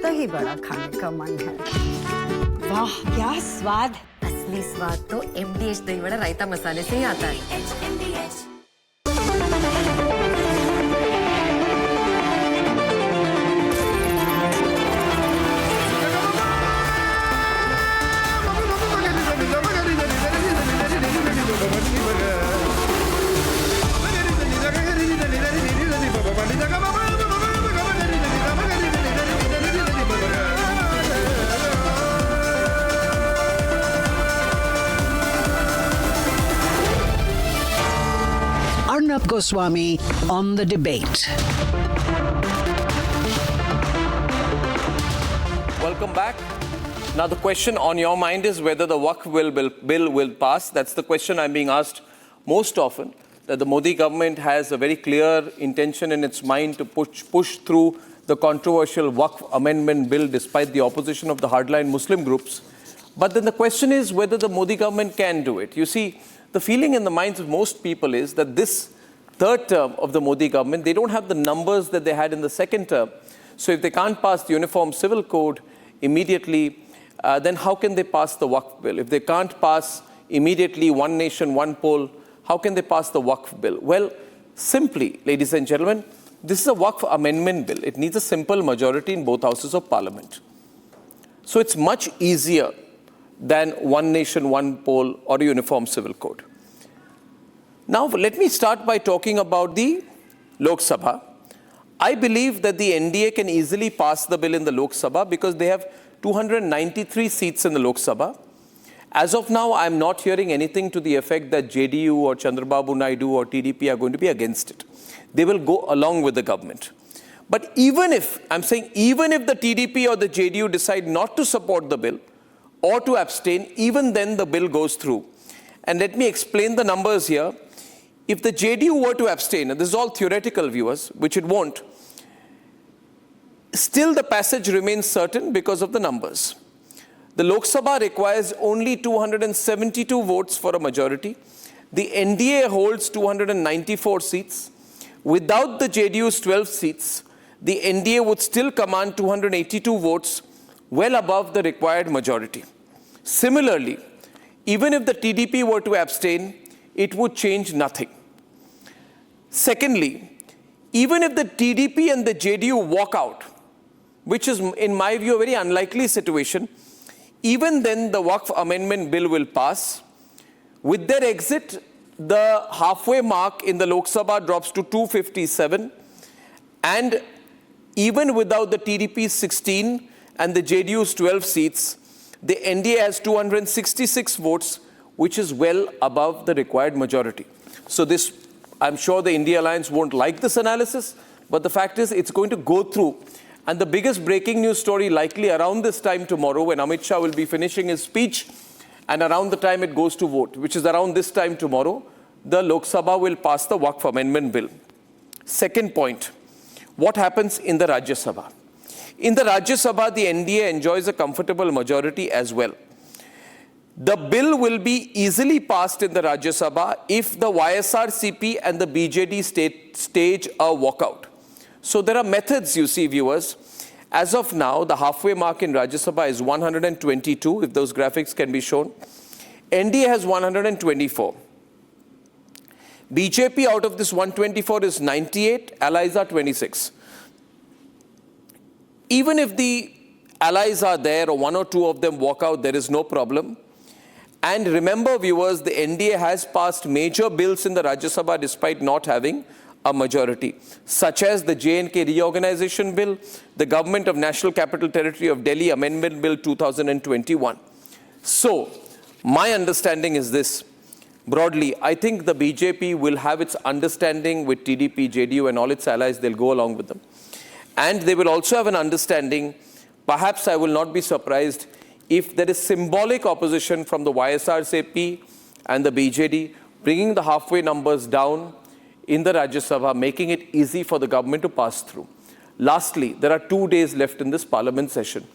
दही बड़ा खाने का मन है। वाह क्या स्वाद! असली स्वाद तो MDH दही बड़ा रायता मसाले से ही आता है। Arnab Goswami on the debate. Welcome back. Now the question on your mind is whether the WAQF bill will pass. That's the question I'm being asked most often, that the Modi government has a very clear intention in its mind to push through the controversial WAQF Amendment Bill despite the opposition of the hardline Muslim groups. But then the question is whether the Modi government can do it. You see, the feeling in the minds of most people is that this third term of the Modi government, they don't have the numbers that they had in the second term. So if they can't pass the Uniform Civil Code immediately, then how can they pass the WAQF bill? If they can't pass immediately one nation, one poll, how can they pass the WAQF bill? Well, simply, ladies and gentlemen, this is a WAQF Amendment Bill. It needs a simple majority in both houses of Parliament. So it's much easier than one nation, one poll or a Uniform Civil Code. Now, let me start by talking about the Lok Sabha. I believe that the NDA can easily pass the bill in the Lok Sabha because they have 293 seats in the Lok Sabha. As of now, I'm not hearing anything to the effect that JDU or Chandrababu Naidu or TDP are going to be against it. They will go along with the government. But even if, I'm saying even if the TDP or the JDU decide not to support the bill or to abstain, even then the bill goes through. And let me explain the numbers here. If the JDU were to abstain, and this is all theoretical, viewers, which it won't, still the passage remains certain because of the numbers. The Lok Sabha requires only 272 votes for a majority. The NDA holds 294 seats. Without the JDU's 12 seats, the NDA would still command 282 votes, well above the required majority. Similarly, even if the TDP were to abstain, it would change nothing. Secondly, even if the TDP and the JDU walk out, which is, in my view, a very unlikely situation, even then the WAQF Amendment Bill will pass. With their exit, the halfway mark in the Lok Sabha drops to 257. And even without the TDP's 16 and the JDU's 12 seats, the NDA has 266 votes, which is well above the required majority. So this, I'm sure the India Alliance won't like this analysis, but the fact is it's going to go through. And the biggest breaking news story likely around this time tomorrow, when Amit Shah will be finishing his speech, and around the time it goes to vote, which is around this time tomorrow, the Lok Sabha will pass the WAQF Amendment Bill. Second point, what happens in the Rajya Sabha? In the Rajya Sabha, the NDA enjoys a comfortable majority as well. The bill will be easily passed in the Rajya Sabha if the YSRCP and the BJD stage a walkout. So there are methods, you see, viewers. As of now, the halfway mark in Rajya Sabha is 122, if those graphics can be shown. NDA has 124. BJP out of this 124 is 98, allies are 26. Even if the allies are there or one or two of them walk out, there is no problem. And remember, viewers, the NDA has passed major bills in the Rajya Sabha despite not having a majority, such as the J&K Reorganization Bill, the Government of National Capital Territory of Delhi Amendment Bill 2021. So, my understanding is this. Broadly, I think the BJP will have its understanding with TDP, JDU and all its allies. They'll go along with them. And they will also have an understanding, perhaps I will not be surprised, if there is symbolic opposition from the YSRCP and the BJD, bringing the halfway numbers down in the Rajya Sabha, making it easy for the government to pass through. Lastly, there are 2 days left in this parliament session.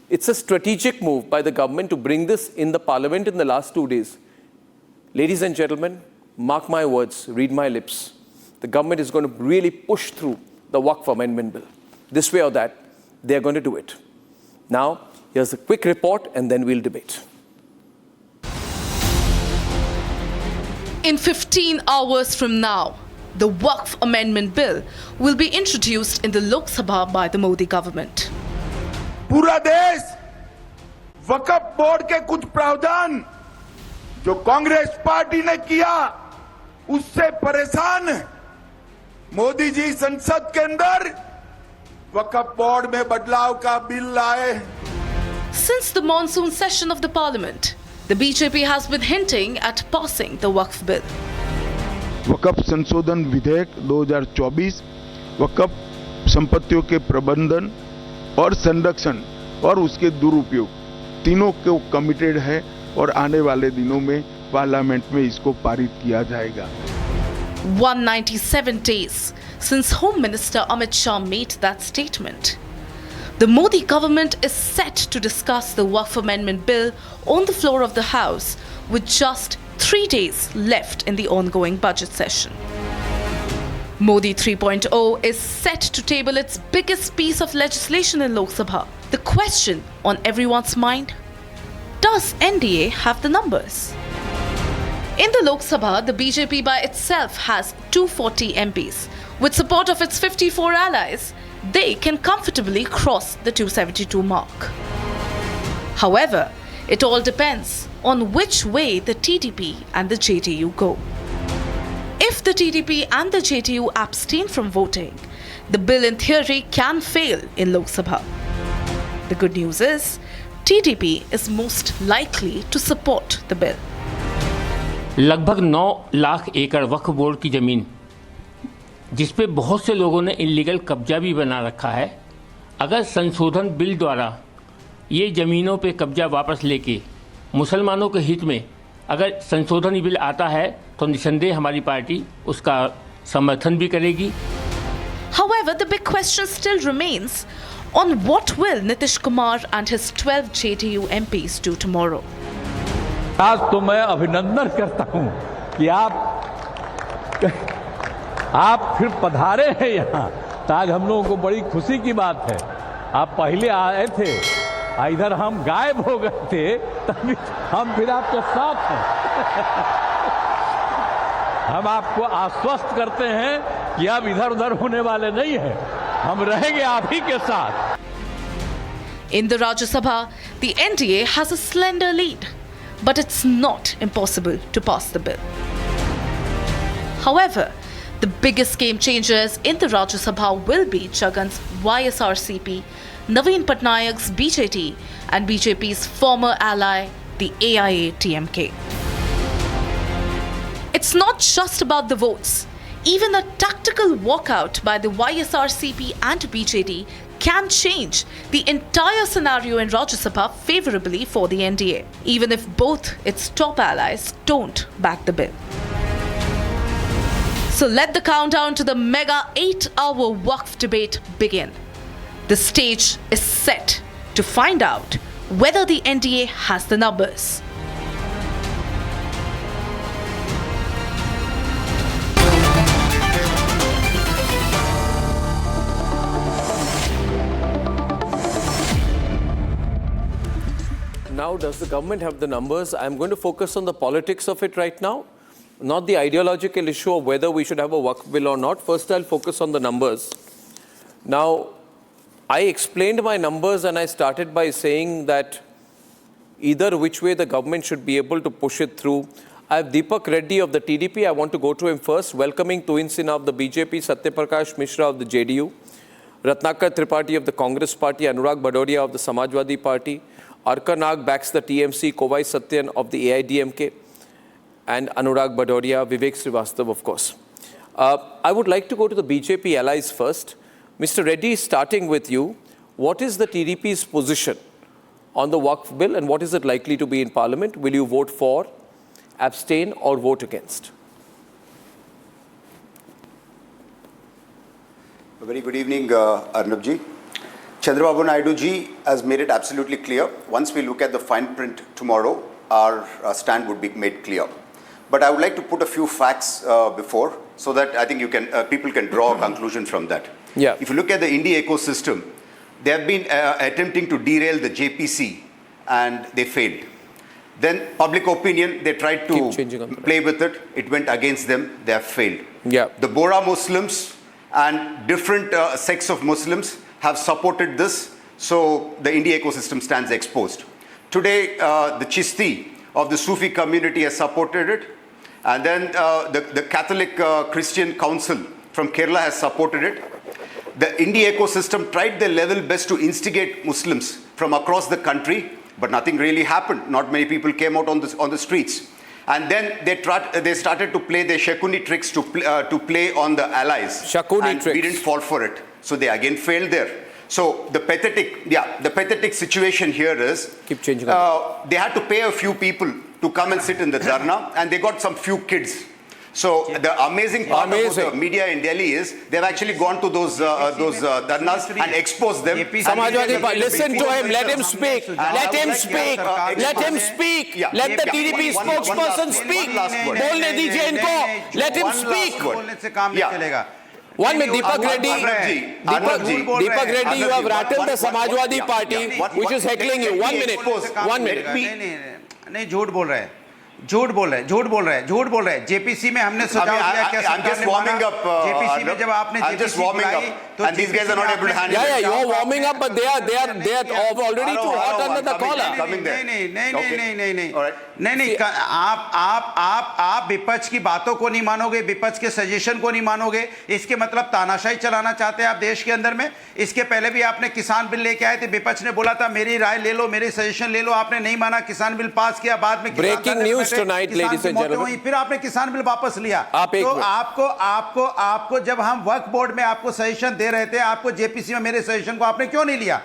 It's a strategic move by the government to bring this in the parliament in the last 2 days. Ladies and gentlemen, mark my words, read my lips. The government is going to really push through the WAQF Amendment Bill. This way or that, they are going to do it. Now, here's a quick report and then we'll debate. In 15 hours from now, the WAQF Amendment Bill will be introduced in the Lok Sabha by the Modi government. पूरा देश वक्फ board के कुछ प्रावधान जो Congress party ने किया उससे परेशान है। मोदी जी संसद के अंदर वक्फ बोर्ड में बदलाव का बिल लाए। Since the monsoon session of the parliament, the BJP has been hinting at passing the WAQF bill. वक्फ संशोधन विधेयक 2024 वक्फ संपत्तियों के प्रबंधन और संरक्षण और उसके दुरुपयोग तीनों को कमिटेड है और आने वाले दिनों में पार्लियामेंट में इसको पारित किया जाएगा। 197 days since Home Minister Amit Shah made that statement. The Modi government is set to discuss the WAQF Amendment Bill on the floor of the House with just 3 days left in the ongoing budget session. Modi 3.0 is set to table its biggest piece of legislation in Lok Sabha. The question on everyone's mind: does NDA have the numbers? In the Lok Sabha, the BJP by itself has 240 MPs. With support of its 54 allies, they can comfortably cross the 272 mark. However, it all depends on which way the TDP and the JDU go. If the TDP and the JDU abstain from voting, the bill in theory can fail in Lok Sabha. The good news is, TDP is most likely to support the bill. लगभग 9 लाख एकड़ वक्फ board की ज़मीन जिस पे बहुत से लोगों ने इलीगल कब्जा भी बना रखा है, अगर संशोधन बिल द्वारा ये ज़मीनों पे कब्जा वापस लेके मुसलमानों के हित में अगर संशोधन बिल आता है तो निसंदेह हमारी पार्टी उसका समर्थन भी करेगी। However, the big question still remains on what will Nitish Kumar and his 12 JDU MPs do tomorrow. आज तो मैं अभिनंदन करता हूं कि आप फिर पधारे हैं यहाँ, तो आज हम लोगों को बड़ी खुशी की बात है। आप पहले आए थे, इधर हम गायब हो गए थे, तभी हम फिर आपके साथ हैं। हम आपको आश्वस्त करते हैं कि अब इधर उधर होने वाले नहीं हैं, हम रहेंगे आप ही के साथ। In the Rajya Sabha, the NDA has a slender lead, but it's not impossible to pass the bill. However, the biggest game changers in the Rajya Sabha will be Jagan's YSRCP, Naveen Patnaik's BJP, and BJP's former ally, the AIA-TMK. It's not just about the votes. Even a tactical walkout by the YSRCP and BJP can change the entire scenario in Rajya Sabha favorably for the NDA, even if both its top allies don't back the bill. So let the countdown to the mega 8-hour WAQF debate begin. The stage is set to find out whether the NDA has the numbers. Now, does the government have the numbers? I'm going to focus on the politics of it right now, not the ideological issue of whether we should have a WAQF bill or not. First, I'll focus on the numbers. Now, I explained my numbers and I started by saying that either which way the government should be able to push it through. I have Deepak Reddy of the TDP. I want to go to him first. Welcoming Tuin Sinha of the BJP, Satyaprakash Mishra of the JDU, Ratnakar Tripathi of the Congress Party, Anurag Badodia of the Samajwadi Party, Arka Nag backs the TMC, Kovai Satyan of the AIDMK, and Anurag Badodia, Vivek Srivastava, of course. I would like to go to the BJP allies first. Mr. Reddy, starting with you, what is the TDP's position on the WAQF bill and what is it likely to be in Parliament? Will you vote for, abstain or vote against? A very good evening, Arnab ji. Chandrababu Naidu ji has made it absolutely clear. Once we look at the fine print tomorrow, our stand would be made clear. But I would like to put a few facts before, so that I think people can draw a conclusion from that. Yeah. If you look at the India ecosystem, They have been attempting to derail the JPC and they failed. Then public opinion, they tried to play with it. It went against them. They have failed. Yeah. The Bora Muslims and different sects of Muslims have supported this. So the India ecosystem stands exposed. Today, the Chishti of the Sufi community has supported it. And then the Catholic Christian Council from Kerala has supported it. The India ecosystem tried their level best to instigate Muslims from across the country, but nothing really happened. Not many people came out on the streets. And then they started to play their Shakuni tricks to play on the allies. Shakuni tricks. We didn't fall for it. So they again failed there. So the pathetic situation here is they had to pay a few people to come and sit in the dharna, and they got some few kids. So the amazing part about the media in Delhi is they've actually gone to those dharnas and exposed them. Samajwadi Party, listen to him. Let him speak. Let him speak. Let him speak. Let the TDP spokesperson speak. बोलने दीजिए इनको. Let him speak. 1 minute, Deepak Reddy, you have rattled the Samajwadi Party, which is heckling you. 1 minute. 1 minute. नहीं झूठ बोल रहे हैं JPC में हमने सुझाव दिया क्या जेपीसी में जब आपने जेपीसी बुलाई तो and these guys are not able to handle it. You are warming up, but they are already too hot under the collar. नहीं आप विपक्ष की बातों को नहीं मानोगे, विपक्ष के सजेशन को नहीं मानोगे, इसके मतलब तानाशाही चलाना चाहते हैं आप देश के अंदर में। इसके पहले भी आपने किसान बिल लेके आए थे, विपक्ष ने बोला था मेरी राय ले लो, मेरे सजेशन ले लो, आपने नहीं माना, किसान बिल पास किया, बाद में breaking news tonight ladies and gentleman, फिर आपने किसान बिल वापस लिया। तो आपको जब हम वक्फ बोर्ड में आपको सजेशन दे रहे थे, आपको जेपीसी में मेरे सजेशन को आपने क्यों नहीं लिया,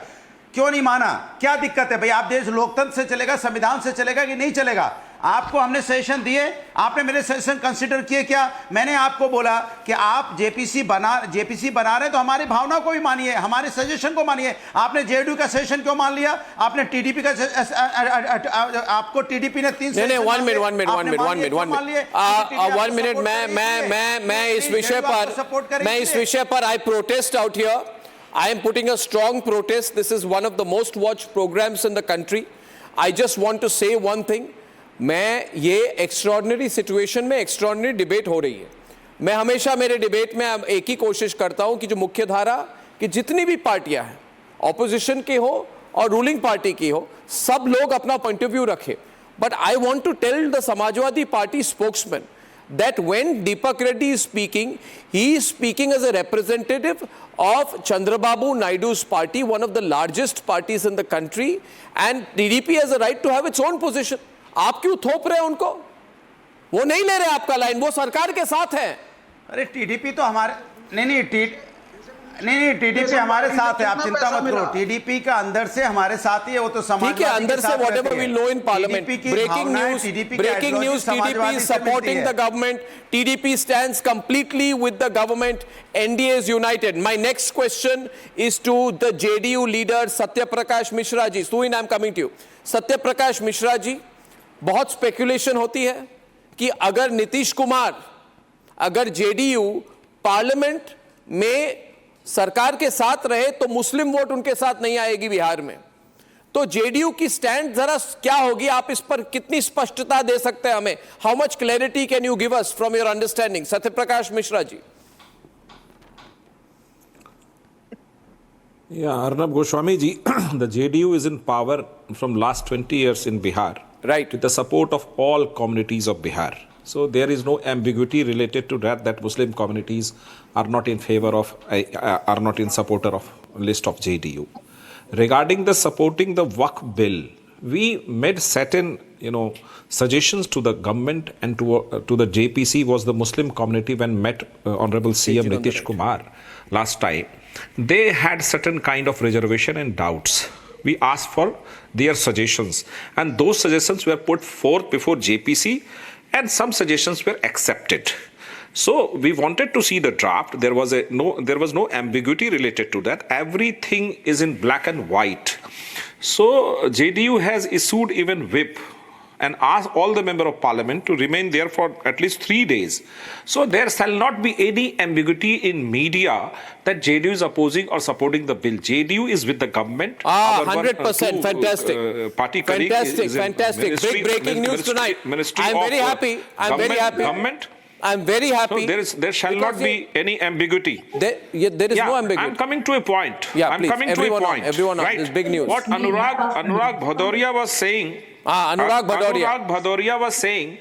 क्यों नहीं माना, क्या दिक्कत है भाई? आप देश लोकतंत्र से चलेगा, संविधान से चलेगा कि नहीं चलेगा? आपको हमने सजेशन दिए, आपने मेरे सजेशन कंसीडर किए क्या? मैंने आपको बोला कि आप जेपीसी बना रहे हैं तो हमारी भावना को भी मानिए, हमारे सजेशन को मानिए। आपने जेडीयू का सजेशन क्यों मान लिया? आपने टीडीपी का आपको टीडीपी ने 3 नहीं 1 मिनट मैं इस विषय पर I protest out here. I am putting a strong protest. This is one of the most watched programs in the country. I just want to say one thing. मैं ये एक्स्ट्रॉर्डिनरी सिचुएशन में extraordinary debate हो रही है. मैं हमेशा मेरे debate में एक ही कोशिश करता हूं कि जो मुख्य धारा कि जितनी भी पार्टियां हैं, ऑपोजिशन की हो और रूलिंग पार्टी की हो, सब लोग अपना पॉइंट ऑफ व्यू रखें. But I want to tell the Samajwadi Party spokesman that when Deepak Reddy is speaking, he is speaking as a representative of Chandrababu Naidu's party, one of the largest parties in the country, and TDP has a right to have its own position. आप क्यों थोप रहे हैं उनको? वो नहीं ले रहे आपका लाइन, वो सरकार के साथ है. अरे टीडीपी तो हमारे नहीं टीडीपी हमारे साथ है, आप चिंता मत करो. टीडीपी का अंदर से हमारे साथ ही है, वो तो समाजवादी ठीक है, अंदर से whatever we know in parliament. Breaking news, TDP is supporting the government. TDP stands completely with the government. NDA is united. My next question is to the JDU leader Satya Prakash Mishra ji. Soon I'm coming to you. Satya Prakash Mishra ji, बहुत speculation होती है कि अगर नीतीश कुमार, अगर JDU parliament में सरकार के साथ रहे तो मुस्लिम वोट उनके साथ नहीं आएगी बिहार में. तो जेडीयू की स्टैंड जरा क्या होगी, आप इस पर कितनी स्पष्टता दे सकते हैं हमें? How much clarity can you give us from your understanding? Satyaprakash Mishra ji. Yeah, Arnab Goswami ji, the JDU is in power from last 20 years in Bihar. Right. With the support of all communities of Bihar. So there is no ambiguity related to that Muslim communities are not in favor of, are not in supporter of list of JDU. Regarding the supporting the WAQF bill, we made certain, suggestions to the government and to the JPC was the Muslim community when met Honorable CM Nitish Kumar last time. They had certain kind of reservation and doubts. We asked for their suggestions and those suggestions were put forth before JPC and some suggestions were accepted. So we wanted to see the draft. There was no ambiguity related to that. Everything is in black and white. So JDU has issued even whip and ask all the member of parliament to remain there for at least 3 days. So there shall not be any ambiguity in media that JDU is opposing or supporting the bill. JDU is with the government. 100%. Fantastic. Party fantastic. Big breaking news tonight. I'm very happy. I'm very happy. So there shall not be any ambiguity. There is no ambiguity. I'm coming to a point. I'm coming to a point. Everyone, right? This big news. What Anurag Bhadoria was saying. Anurag Bhadoria was saying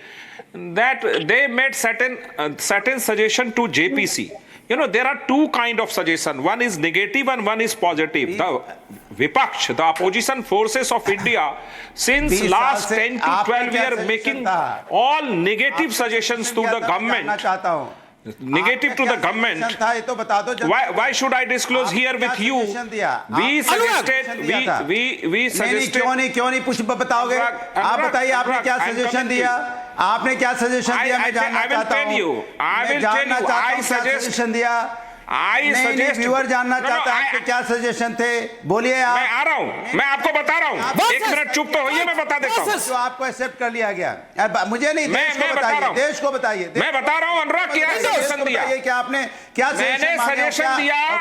that they made certain suggestion to JPC. You know, there are two kind of suggestion. One is negative and one is positive. The Vipaksh, the opposition forces of India, since last 10 to 12 years, making all negative suggestions to the government. Negative to the government. Why should I disclose here with you? We suggested. क्यों नहीं कुछ बताओगे? आप बताइए आपने क्या suggestion दिया? आपने क्या सजेशन दिया? मैं जानना चाहता हूँ। मैं जानना चाहता हूँ क्या सजेशन दिया? नहीं, व्यूअर जानना चाहता है आपके क्या सजेशन थे? बोलिए आप। मैं आ रहा हूँ, मैं आपको बता रहा हूँ। 1 मिनट चुप तो होइए, मैं बता देता हूँ। तो आपको एक्सेप्ट कर लिया गया। मुझे नहीं, देश को बताइए, देश को बताइए। मैं बता रहा हूँ अनुराग, क्या सजेशन दिया? क्या आपने क्या सजेशन दिया?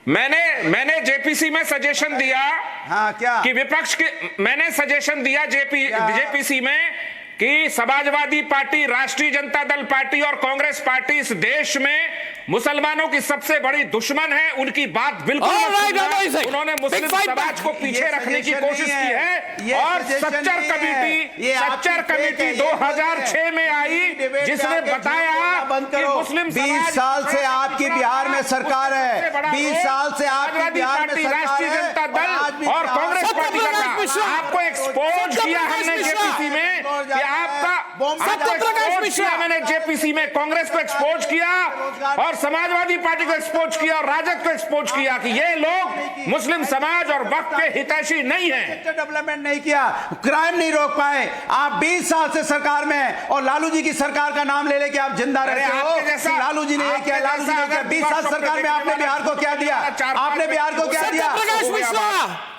मैंने जेपीसी में सजेशन दिया। हाँ, क्या कि विपक्ष के मैंने सजेशन दिया जेपीसी में कि समाजवादी पार्टी, राष्ट्रीय जनता दल पार्टी और कांग्रेस पार्टी इस देश में मुसलमानों की सबसे बड़ी दुश्मन है। उनकी बात बिल्कुल उन्होंने मुस्लिम समाज को पीछे रखने की कोशिश की है। और सच्चर कमेटी 2006 में आई, जिसने बताया कि मुस्लिम 20 साल से आपकी बिहार में सरकार है। 20 साल से आपकी बिहार में राष्ट्रीय जनता दल और कांग्रेस पार्टी का आपको एक्सपोज किया हमने जेपीसी में कि मैंने जेपीसी में कांग्रेस को एक्सपोज किया और समाजवादी पार्टी को एक्सपोज किया और राजद को एक्सपोज किया कि ये लोग मुस्लिम समाज और वक्फ के हितैषी नहीं है। डेवलपमेंट नहीं किया, क्राइम नहीं रोक पाए। आप 20 साल से सरकार में और लालू जी की सरकार का नाम ले लेके आप जिंदा रहते हो। लालू जी ने ये किया, लालू जी ने क्या? 20 साल सरकार में आपने बिहार को क्या दिया? आपने बिहार को क्या दिया?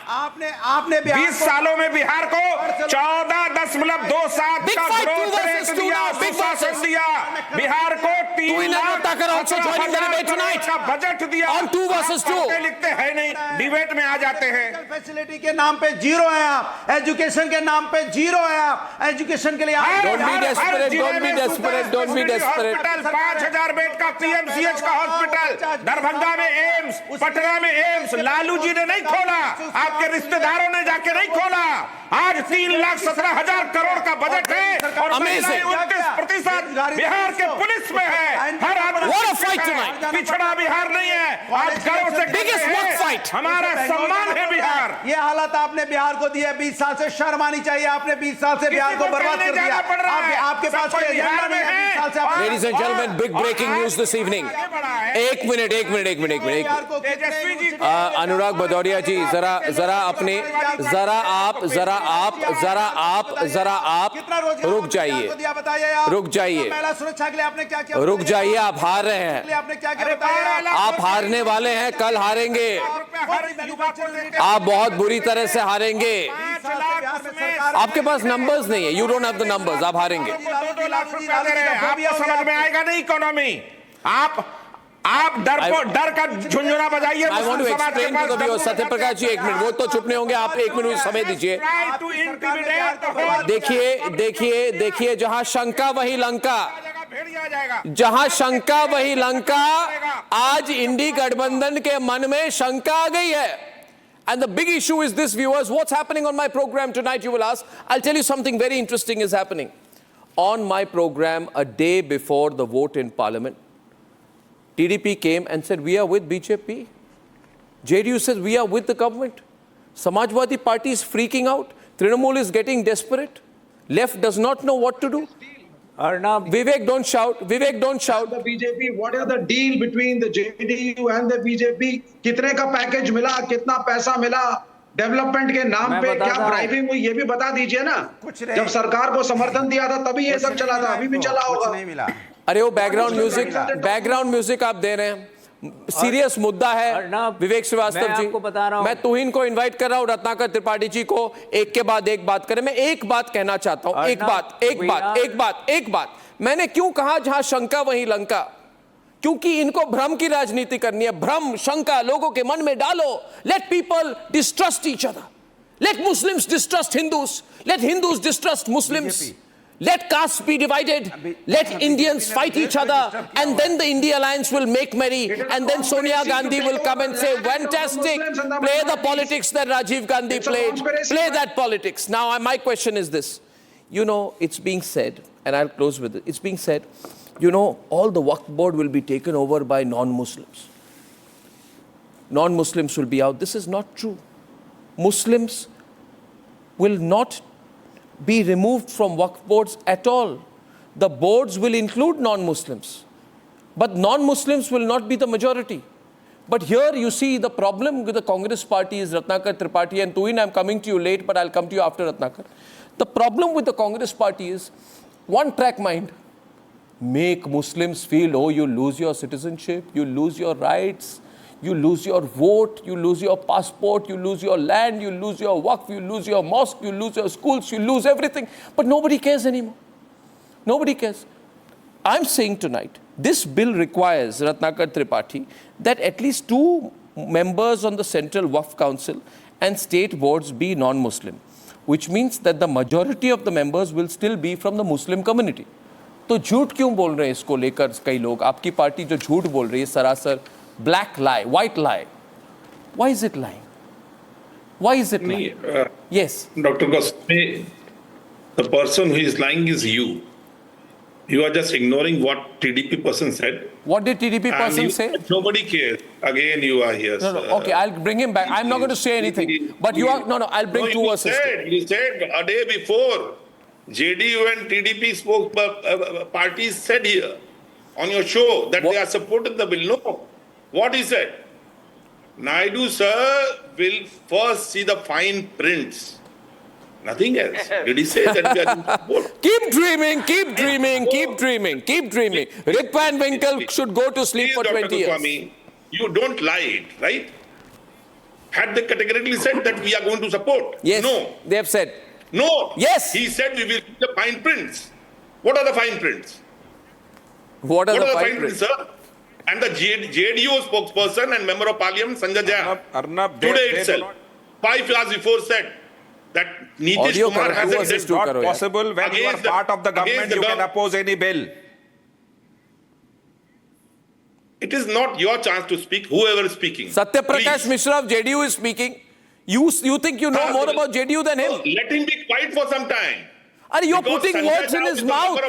आपने 20 सालों में बिहार को 14.27 का ग्रोथ रेट दिया, सुशासन दिया। बिहार को 3 लाख का बजट दिया। On 2 versus 2 लिखते हैं नहीं, डिबेट में आ जाते हैं। फैसिलिटी के नाम पे जीरो है आप, एजुकेशन के नाम पे जीरो है आप। एजुकेशन के लिए Don't be desperate. 5000 बेड का पीएमसीएच का हॉस्पिटल, दरभंगा में एम्स, पटना में एम्स लालू जी ने नहीं खोला, आपके रिश्तेदारों ने जाके नहीं खोला। आज 3,17,000 करोड़ का बजट है और 29% बिहार के पुलिस में है। हर आदमी पिछड़ा बिहार नहीं है। आज गर्व से हमारा सम्मान है बिहार। ये हालत आपने बिहार को दिया। 20 साल से शर्म आनी चाहिए। आपने 20 साल से बिहार को बर्बाद कर दिया। आपके पास कोई एजेंडा नहीं है। 20 साल से Ladies and gentlemen, big breaking news this evening. एक मिनट अनुराग भदौरिया जी, जरा अपने रुक जाइए। आप हार रहे हैं, आप हारने वाले हैं, कल हारेंगे। आप बहुत बुरी तरह से हारेंगे। आपके पास नंबर्स नहीं है, you don't have the numbers, आप हारेंगे। आपको समझ में आएगा नहीं इकोनॉमी। आप डर का झुंझुना बजाइए। I want to explain to the viewers. Satyaprakash ji, 1 minute, वो तो चुप नहीं होंगे, आप 1 मिनट समय दीजिए। देखिए, जहां शंका वही लंका, आज इंडी गठबंधन के मन में शंका आ गई है। And the big issue is this, viewers. What's happening on my program tonight, you will ask. I'll tell you something very interesting is happening. On my program, a day before the vote in Parliament, TDP came and said, we are with BJP. JDU says, we are with the government. Samajwadi Party is freaking out. Trinamool is getting desperate. Left does not know what to do. Arnab. Vivek, don't shout. The BJP, what is the deal between the JDU and the BJP? कितने का package मिला, कितना पैसा मिला, development के नाम पे क्या ब्राइबिंग हुई, ये भी बता दीजिए ना। जब सरकार को समर्थन दिया था तभी ये सब चला था, अभी भी चला होगा। नहीं मिला। अरे वो बैकग्राउंड म्यूजिक आप दे रहे हैं। सीरियस मुद्दा है विवेक श्रीवास्तव जी। मैं तुहिन को इनवाइट कर रहा हूं, रत्नाकर त्रिपाठी जी को एक के बाद एक बात करें। मैं एक बात कहना चाहता हूं, एक बात। मैंने क्यों कहा जहां शंका वहीं लंका? क्योंकि इनको भ्रम की राजनीति करनी है। भ्रम, शंका लोगों के मन में डालो। Let people distrust each other, let Muslims distrust Hindus, let Hindus distrust Muslims, let castes be divided, let Indians fight each other, and then the India Alliance will make merry, and then Sonia Gandhi will come and say, fantastic, play the politics that Rajiv Gandhi played, play that politics. Now my question is this, you know, it's being said, and I'll close with it, it's being said, you know, all the WAQF board will be taken over by non-Muslims. Non-Muslims will be out. This is not true. Muslims will not be removed from WAQF boards at all. The boards will include non-Muslims, but non-Muslims will not be the majority. But here you see the problem with the Congress party is Ratnakar Tripathi and Tuhin. I'm coming to you late, but I'll come to you after Ratnakar. The problem with the Congress party is one-track mind. Make Muslims feel, oh, you lose your citizenship, you lose your rights, you lose your vote, you lose your passport, you lose your land, you lose your waqf, you lose your mosque, you lose your schools, you lose everything. But nobody cares anymore. Nobody cares. I'm saying tonight, this bill requires, Ratnakar Tripathi, that at least 2 members on the Central Waqf Council and state boards be non-Muslim, which means that the majority of the members will still be from the Muslim community. तो झूठ क्यों बोल रहे हैं इसको लेकर कई लोग? आपकी पार्टी जो झूठ बोल रही है सरासर black lie, white lie. Why is it lying? Why is it lying? Yes. Dr. Goswami, the person who is lying is you. You are just ignoring what TDP person said. What did TDP person say? Nobody cares. Again, you are here. No, okay, I'll bring him back. I'm not going to say anything. But you are, no, I'll bring 2 verses. You said a day before, JDU and TDP parties said here on your show that they are supporting the bill. No. What he said? Naidu sir will first see the fine prints. Nothing else. Did he say that we are in support? Keep dreaming, keep dreaming, keep dreaming, keep dreaming. Rick Van Winkle should go to sleep for 20 years. Swami, you don't lie, right? Had they categorically said that we are going to support? Yes. No. They have said. No. Yes. He said we will see the fine prints. What are the fine prints? What are the fine prints, sir? And the JDU spokesperson and member of parliament, Sanjay Jha, Arnab, today itself, 5 hours before said that Nitish Kumar has it is not possible when you are part of the government, you can oppose any bill. It is not your chance to speak, whoever is speaking. Satya Prakash Mishra of JDU is speaking. You think you know more about JDU than him? Let him be quiet for some time. Are you putting words in his mouth?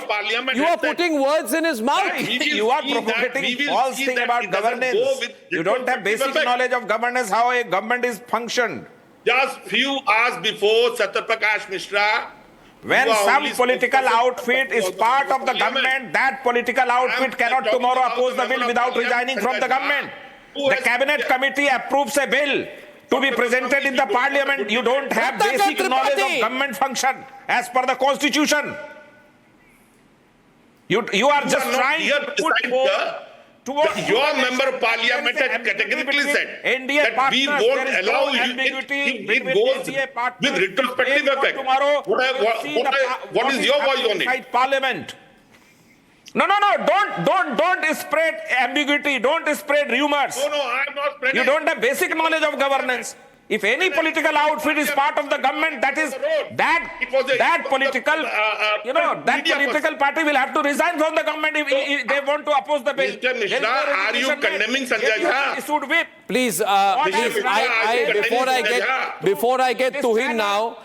You are putting words in his mouth. You are propagating false thing about governance. You don't have basic knowledge of governance, how a government is functioned. Just few hours before Satya Prakash Mishra, when some political outfit is part of the government, that political outfit cannot tomorrow oppose the bill without resigning from the government. The cabinet committee approves a bill to be presented in the parliament. You don't have basic knowledge of government function as per the constitution. You are just trying to put your member of parliament had categorically said that we won't allow you. It goes with retrospective effect. What is your voice on it? Parliament. No, don't spread ambiguity, don't spread rumors. No, I am not spreading. You don't have basic knowledge of governance. If any political outfit is part of the government, that political party will have to resign from the government if they want to oppose the bill. Mr. Mishra, are you condemning Sanjay Jha? Please, before I get to him now,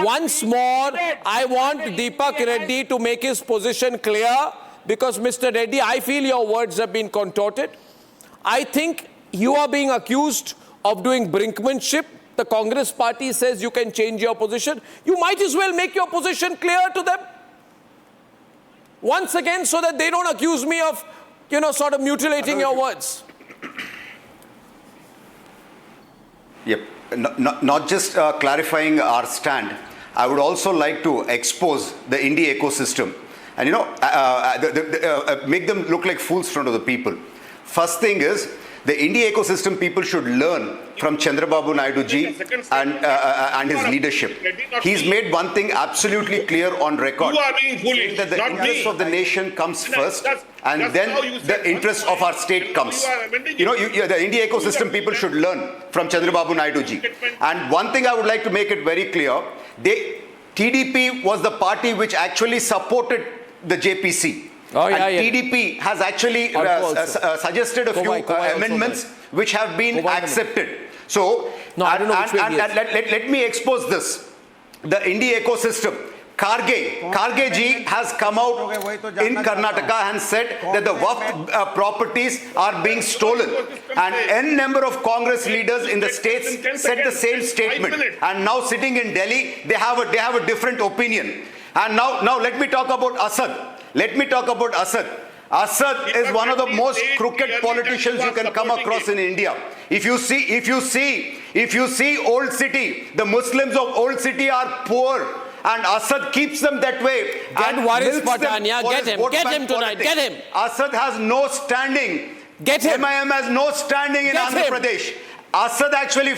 once more, I want Deepak Reddy to make his position clear, because Mr. Reddy, I feel your words have been contorted. I think you are being accused of doing brinkmanship. The Congress party says you can change your position. You might as well make your position clear to them once again, so that they don't accuse me of, sort of mutilating your words. Yep. Not just clarifying our stand, I would also like to expose the indie ecosystem and make them look like fools in front of the people. First thing is, the India ecosystem people should learn from Chandrababu Naidu ji and his leadership. He's made one thing absolutely clear on record. You are being foolish, that the not interest me. of the nation comes first, and then the interest of our state comes. The India ecosystem people should learn from Chandrababu Naidu ji. And one thing I would like to make it very clear, TDP was the party which actually supported the JPC. TDP has actually suggested a few amendments which have been accepted. So, let me expose this. The India ecosystem, Kharge ji has come out in Karnataka and said that the WAQF properties are being stolen. And N number of Congress leaders in the states said the same statement. And now sitting in Delhi, they have a different opinion. And now let me talk about Assad. Assad is one of the most crooked politicians you can come across in India. If you see Old City, the Muslims of Old City are poor, and Assad keeps them that way. Get Waris Patania, get him tonight, get him. Assad has no standing. Get him. MIM has no standing in Andhra Pradesh. Assad actually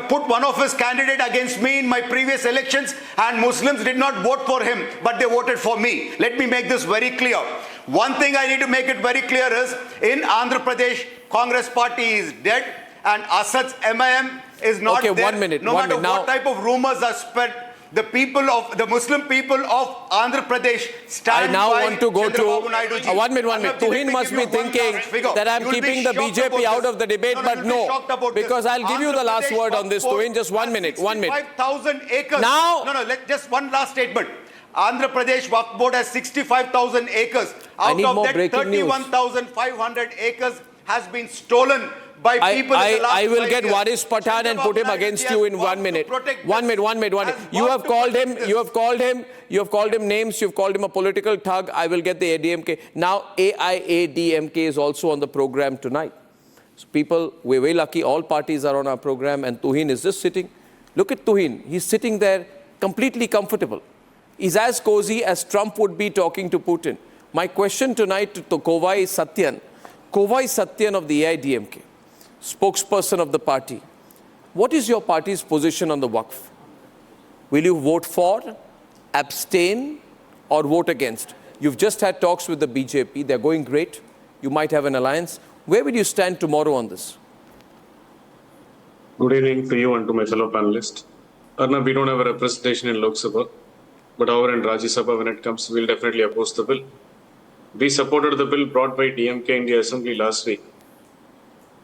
put one of his candidates against me in my previous elections, and Muslims did not vote for him, but they voted for me. Let me make this very clear. One thing I need to make it very clear is, in Andhra Pradesh, Congress party is dead, and Assad's MIM is not there. 1 minute. No matter what type of rumors are spread, the Muslim people of Andhra Pradesh stand by. I now want to go Chandrababu Naidu ji. 1 minute. Tuhin must be thinking that I'm keeping the BJP out of the debate, but no. Because I'll give you the last word on this, Tuhin. Just 1 minute. 1 minute. 65,000 acres. Now. Just one last statement. Andhra Pradesh WAQF board has 65,000 acres. Out of that, 31,500 acres has been stolen by people. I will get Waris Pathan and put him against you in 1 minute. 1 minute. You have called him names, you've called him a political thug. I will get the ADMK. Now AIADMK is also on the program tonight. So people, we're very lucky, all parties are on our program, and Tuhin is just sitting. Look at Tuhin. He's sitting there completely comfortable. He's as cozy as Trump would be talking to Putin. My question tonight to Kovai Satyan. Kovai Satyan of the AIDMK, spokesperson of the party. What is your party's position on the WAQF? Will you vote for, abstain, or vote against? You've just had talks with the BJP. They're going great. You might have an alliance. Where will you stand tomorrow on this? Good evening to you and to my fellow panelists. Arnab, we don't have a representation in Lok Sabha, but over in Rajya Sabha, when it comes, we'll definitely oppose the bill. We supported the bill brought by DMK in the Assembly last week.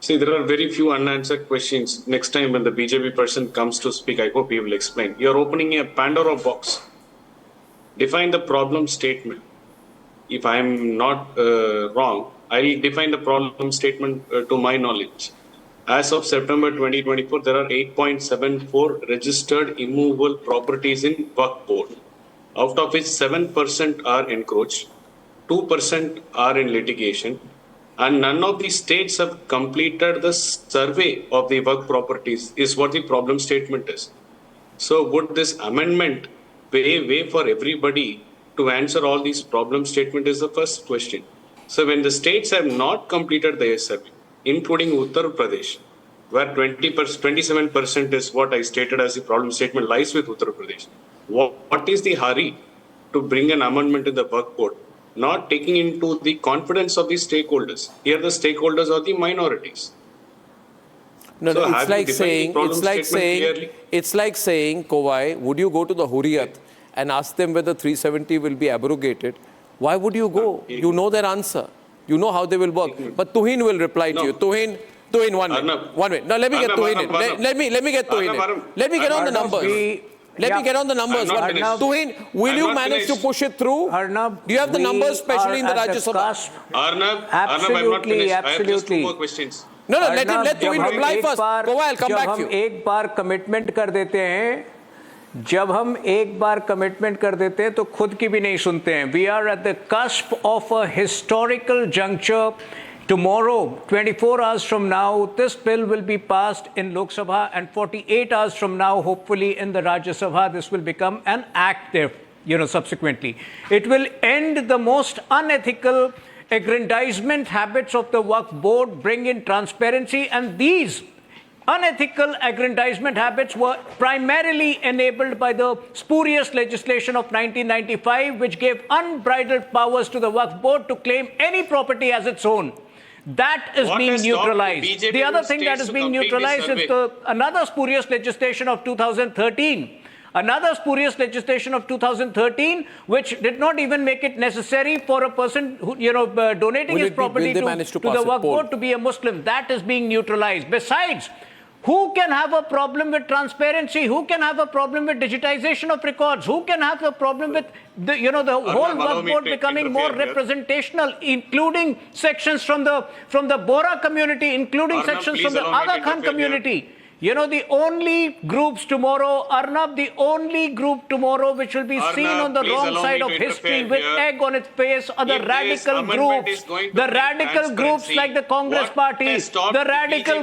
See, there are very few unanswered questions. Next time when the BJP person comes to speak, I hope he will explain. You're opening a Pandora box. Define the problem statement. If I'm not wrong, I'll define the problem statement to my knowledge. As of September 2024, there are 8.74 registered immovable properties in WAQF board, out of which 7% are encroached, 2% are in litigation, and none of the states have completed the survey of the WAQF properties, is what the problem statement is. So would this amendment pave way for everybody to answer all these problem statement is the first question. So when the states have not completed the survey, including Uttar Pradesh, where 27% is what I stated as the problem statement lies with Uttar Pradesh. What is the hurry to bring an amendment in the WAQF board, not taking into the confidence of the stakeholders? Here the stakeholders are the minorities. No, so it's like saying, Kovai, would you go to the Hurriyat and ask them whether 370 will be abrogated? Why would you go? You know their answer. You know how they will work. But Tuhin will reply to you. Tuhin, 1 minute. 1 minute. Now let me get Tuhin in. Let me get Tuhin in. Let me get on the numbers. Let me get on the numbers. Tuhin, will you manage to push it through? Arnab, do you have the numbers, especially in the Rajya Sabha? Absolutely, I'm not finished. I have just 2 more questions. No, let Tuhin reply first. Go I'll come back to you. एक बार commitment कर देते हैं, जब हम एक बार commitment कर देते हैं तो खुद की भी नहीं सुनते हैं. We are at the cusp of a historical juncture. Tomorrow, 24 hours from now, this bill will be passed in Lok Sabha, and 48 hours from now, hopefully in the Rajya Sabha, this will become an act there. subsequently. It will end the most unethical aggrandizement habits of the Waqf board, bring in transparency, and these unethical aggrandizement habits were primarily enabled by the spurious legislation of 1995, which gave unbridled powers to the Waqf board to claim any property as its own. That is being neutralized. The other thing that is being neutralized is another spurious legislation of 2013. Another spurious legislation of 2013, which did not even make it necessary for a person who, donating his property to the Waqf board to be a Muslim. That is being neutralized. Besides, who can have a problem with transparency? Who can have a problem with digitization of records? Who can have a problem with the whole Waqf board becoming more representational, including sections from the Bora community, including sections from the Aga Khan community? The only groups tomorrow, Arnab, the only group tomorrow which will be seen on the wrong side of history with egg on its face are the radical groups. The radical groups like the Congress Party, the radical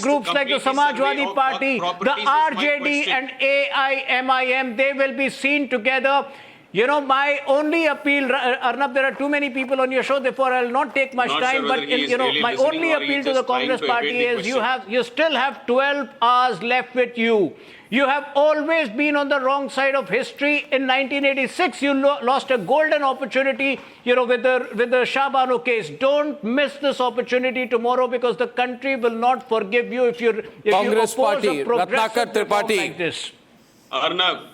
groups like the Samajwadi Party, the RJD and AIMIM, they will be seen together. My only appeal, Arnab, there are too many people on your show, therefore I'll not take much time, but my only appeal to the Congress Party is you still have 12 hours left with you. You have always been on the wrong side of history. In 1986, you lost a golden opportunity, with the Shah Bano case. Don't miss this opportunity tomorrow, because the country will not forgive you if you Congress oppose Party, a progressive Tripathi. like this. Arnab,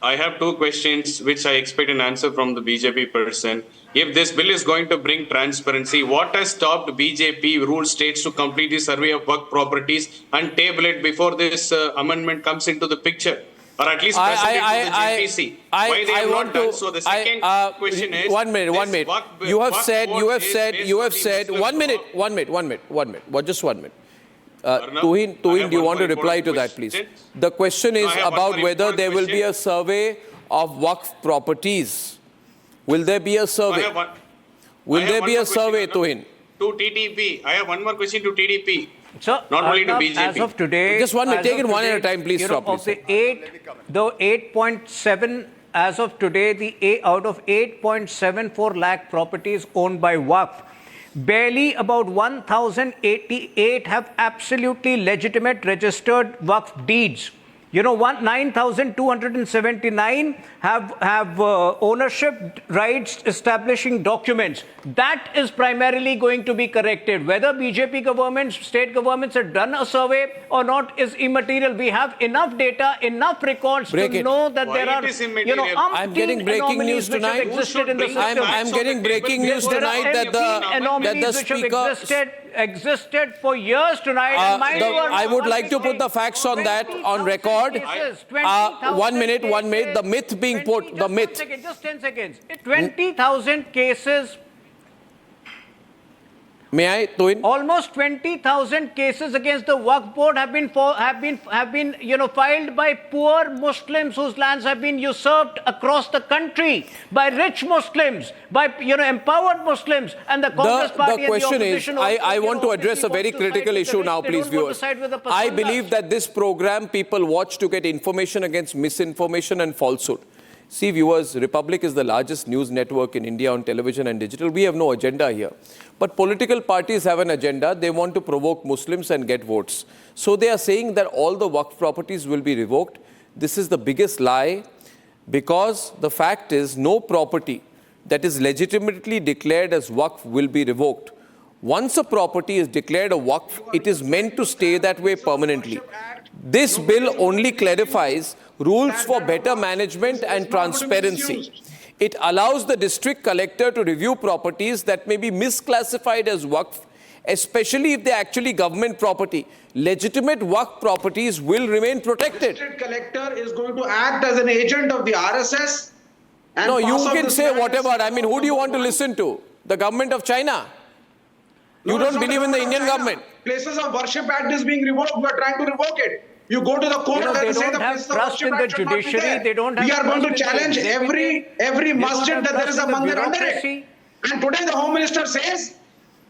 I have two questions which I expect an answer from the BJP person. If this bill is going to bring transparency, what has stopped BJP ruled states to complete the survey of work properties and table it before this amendment comes into the picture? Or at least present it to the JPC. Why they have not done so? The second question is... One minute. You have said, 1 minute. Just 1 minute. Tuhin, do you want to reply to that, please? The question is about whether there will be a survey of Waqf properties. Will there be a survey? Will there be a survey, Tuhin? To TDP. I have one more question to TDP. So, not only to BJP. As of today... Just 1 minute. Take it one at a time, please. Stop, please. The 8.7... As of today, out of 8.74 lakh properties owned by Waqf, barely about 1,088 have absolutely legitimate registered Waqf deeds. 9,279 have ownership rights establishing documents. That is primarily going to be corrected. Whether BJP governments, state governments have done a survey or not is immaterial. We have enough data, enough records to know that there are, I'm getting breaking news tonight. I'm getting breaking news tonight that the speaker existed for years tonight. I would like to put the facts on that on record. 1 minute. The myth being put. The myth. Just 10 seconds. 20,000 cases. May I, Tuhin? Almost 20,000 cases against the Waqf board have been filed by poor Muslims whose lands have been usurped across the country by rich Muslims, by empowered Muslims, and the Congress Party. The question is, I want to address a very critical issue now, please, viewers. I believe that this program people watch to get information against misinformation and falsehood. See, viewers, Republic is the largest news network in India on television and digital. We have no agenda here. But political parties have an agenda. They want to provoke Muslims and get votes. So they are saying that all the Waqf properties will be revoked. This is the biggest lie, because the fact is no property that is legitimately declared as Waqf will be revoked. Once a property is declared a Waqf, it is meant to stay that way permanently. This bill only clarifies rules for better management and transparency. It allows the district collector to review properties that may be misclassified as Waqf, especially if they're actually government property. Legitimate Waqf properties will remain protected. The district collector is going to act as an agent of the RSS. No, you can say whatever. I mean, who do you want to listen to? The government of China? You don't believe in the Indian government? Places of Worship Act is being revoked. We are trying to revoke it. You go to the court and say the places of worship act should not be there. We are going to challenge every masjid that there is a mandir under it. And today the Home Minister says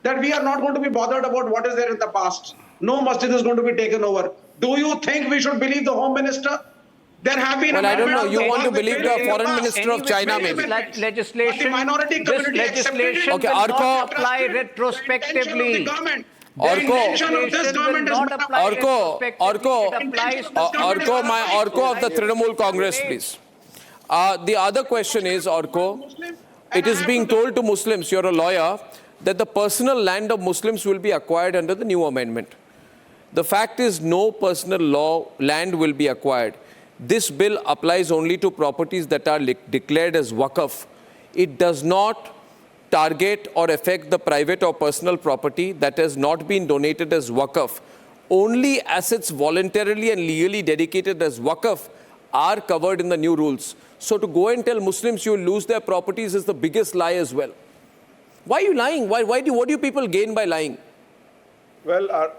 that we are not going to be bothered about what is there in the past. No masjid is going to be taken over. Do you think we should believe the Home Minister? There have been Well, I don't know. amendments You of want to law believe which the foreign minister of China, maybe. Legislation, But the minority this community legislation Okay, will Arko- not apply retrospectively. The intention of this government is not apply Orko, retrospectively. Orko of the Trinamool Congress, please. The other question is, Orko, it is being told to Muslims, you're a lawyer, that the personal land of Muslims will be acquired under the new amendment. The fact is, no personal land will be acquired. This bill applies only to properties that are declared as WAQF. It does not target or affect the private or personal property that has not been donated as WAQF. Only assets voluntarily and legally dedicated as WAQF are covered in the new rules. So to go and tell Muslims you will lose their properties is the biggest lie as well. Why are you lying? What do you people gain by lying? Well,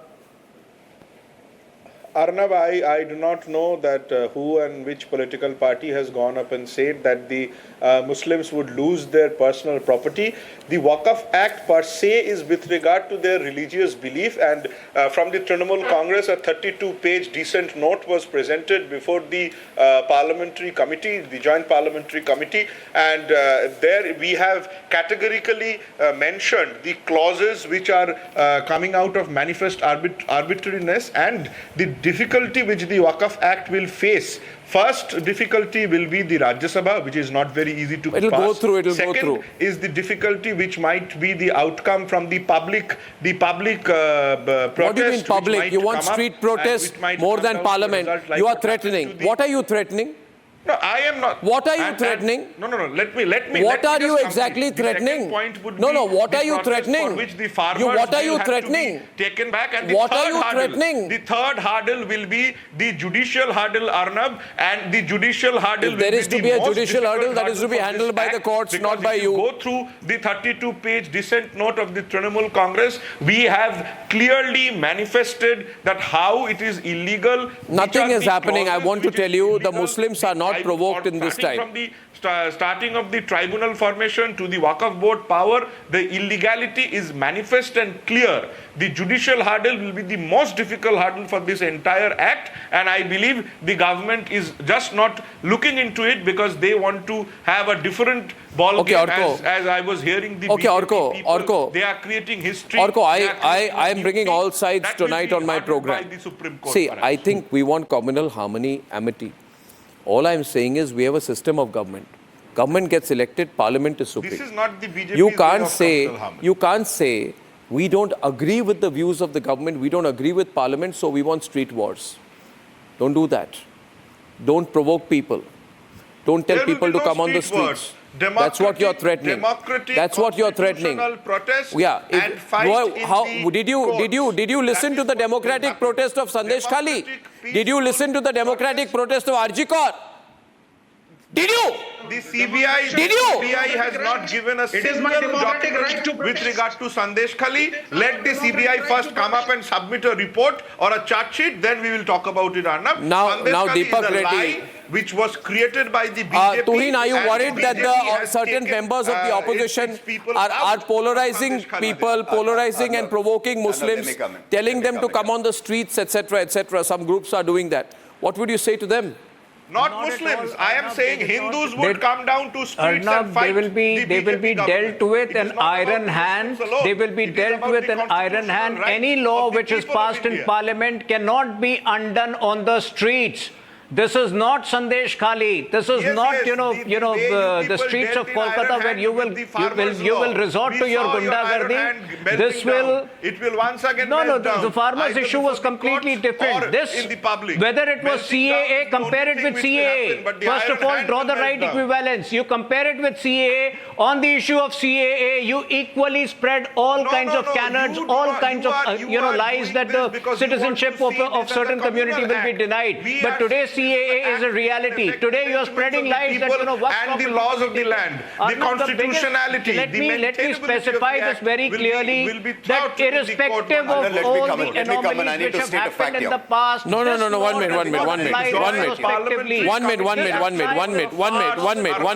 Arnab, I do not know that who and which political party has gone up and said that the Muslims would lose their personal property. The WAQF Act per se is with regard to their religious belief, and from the Trinamool Congress, a 32-page dissent note was presented before the parliamentary committee, the joint parliamentary committee, and there we have categorically mentioned the clauses which are coming out of manifest arbitrariness and the difficulty which the WAQF Act will face. First difficulty will be the Rajya Sabha, which is not very easy to pass. It'll go through. Second is the difficulty which might be the outcome from the public protest. What do you mean public? You want street protest more than parliament. You are threatening. What are you threatening? No, I am not. What are you threatening? No. Let me. What are you exactly threatening? No. What are you threatening? Which the farmers What are you will have threatening? to be taken back, and What are you threatening? The third hurdle will be the judicial hurdle, Arnab, and the judicial hurdle. If there is to be a judicial hurdle, that is to be handled by the courts, not by you. Go through the 32-page dissent note of the Trinamool Congress. We have clearly manifested that how it is illegal. Nothing is happening. I want to tell you, the Muslims are not provoked in this time. From the starting of the tribunal formation to the WAQF board power, the illegality is manifest and clear. The judicial hurdle will be the most difficult hurdle for this entire act, and I believe the government is just not looking into it because they want to have a different ball game as I was hearing the BJP people. They are creating history. Orko, I am bringing all sides tonight on my program. See, I think we want communal harmony, amity. All I'm saying is we have a system of government. Government gets elected, parliament is supreme. This is not the BJP. You can't say we don't agree with the views of the government, we don't agree with parliament, so we want street wars. Don't do that. Don't provoke people. Don't tell people to come on the streets. That's what you're threatening. That's what you're threatening. Yeah. Did you listen to the democratic protest of Sandesh Khali? Did you listen to the democratic protest of RG Kaur? Did you? The CBI has not given a single document with regard to Sandesh Khali. Let the CBI first come up and submit a report or a charge sheet, then we will talk about it, Arnab. Now Deepak Reddy, which was created by the BJP. Tuhin, are you worried that the certain members of the opposition are polarizing people, polarizing and provoking Muslims, telling them to come on the streets, etc., etc.? Some groups are doing that. What would you say to them? Not Muslims. I am saying Hindus would come down to streets and fight. They will be dealt with an iron hand. They will be dealt with an iron hand. Any law which is passed in parliament cannot be undone on the streets. This is not Sandesh Khali. This is not, the streets of Kolkata where you will resort to your gundagardi. This will. It will once again. No. The farmers' issue was completely different. This, whether it was CAA, compare it with CAA. First of all, draw the right equivalence. You compare it with CAA. On the issue of CAA, you equally spread all kinds of canards, all kinds of lies that the citizenship of certain community will be denied. But today CAA is a reality. Today you are spreading lies that and the laws of the land, the constitutionality. Let me specify this very clearly that irrespective of all the anomalies which have happened in the past. No. 1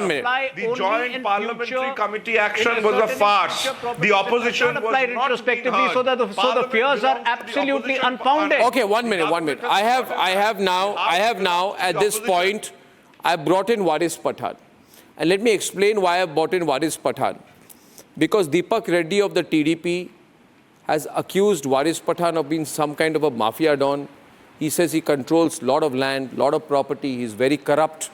minute. The joint parliamentary committee action was a farce. The opposition was not retrospectively, so the fears are absolutely unfounded. Okay, 1 minute. I have now now, at this point, I brought in Waris Pathan. And let me explain why I brought in Waris Pathan. Because Deepak Reddy of the TDP has accused Waris Pathan of being some kind of a mafia don. He says he controls a lot of land, lot of property. He's very corrupt.